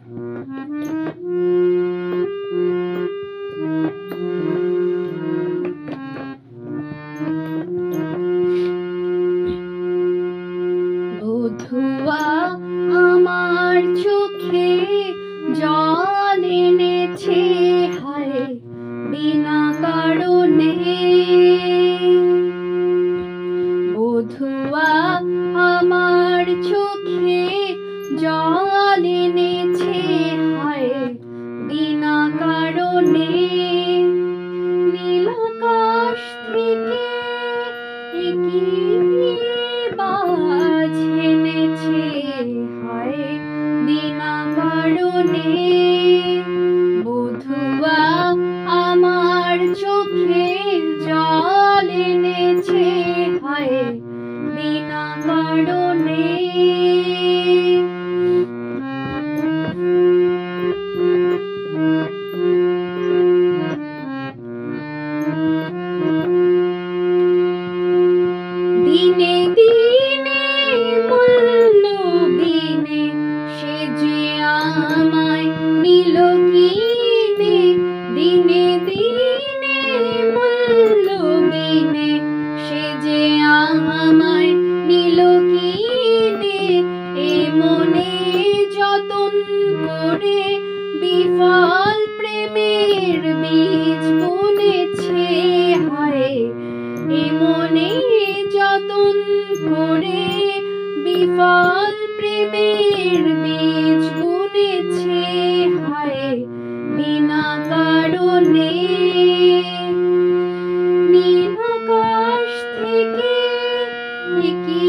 বধুয়া আমার চোখে জল এনেছে হায় বিনা কারণে। বধুয়া আমার চোখে জল এনেছে হায় বিনা কারণে। নীল আকাশ থেকে কি বাজ এনেছে হায় বিনা কারণে। বধুয়া আমার চোখে জল এনেছে হায় বিনা কারণে। দিনে দিনে মল্লবিনে সে যে আমায় নিল কিনে। দিনে দিনে মল্লবিনে সে যে আমায় নিল কিনে। এ মনে যতন করে বিফল প্রেমের বীজ বুনেছে হায়। এ মনে যতন করে বিফল প্রেমের বীজ বুনেছে হায় বিনা কারণে। নীল আকাশ থেকে কি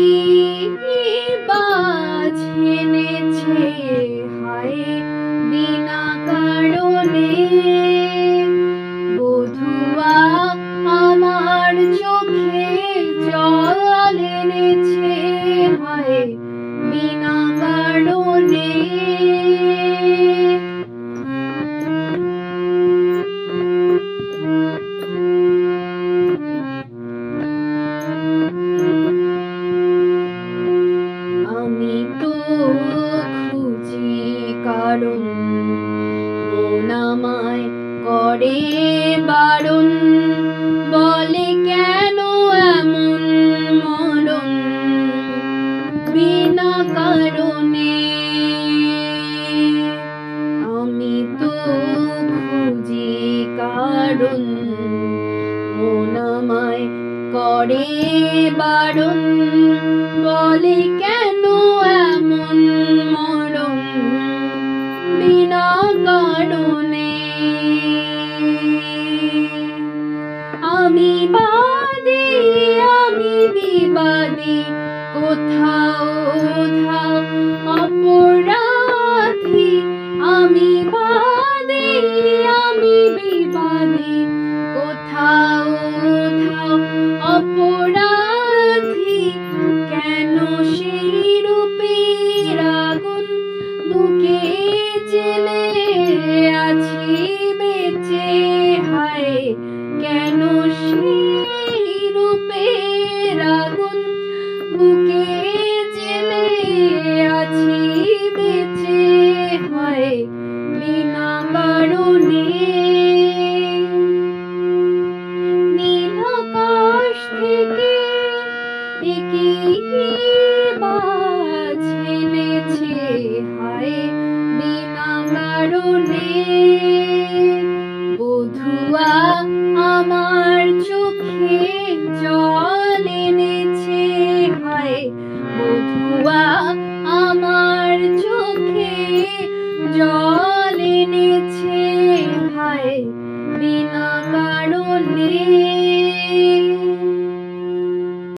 বাজ এনেছে হায় বিনা কারণে। বধুয়া আমার চোখে জল এনেছে হায় বিনা কারণে। আমি তো খুঁজি কারণ মন আমায় করে বারণ। বলে কেন এমন মরণ বিনা কারণে। আমি তো খুঁজি কারণ মন আমায় করে বারণ। বলে কেন এমন মরণ বিনা কারণে। আমি বাদী আমি বিবাদী কোথাও ধাও অপরাধী। আমি বাদী আমি বিবাদী কোথাও ধাও অপরাধী। কেন সেই রূপের আগুন বুকে জেলে আছি বেঁচে হায়। কেন সেই রূপের আগুন বুকে জেলে আছি বেঁচে হায় বিনা কারণে। নীল আকাশ থেকে কি বাজ এনেছে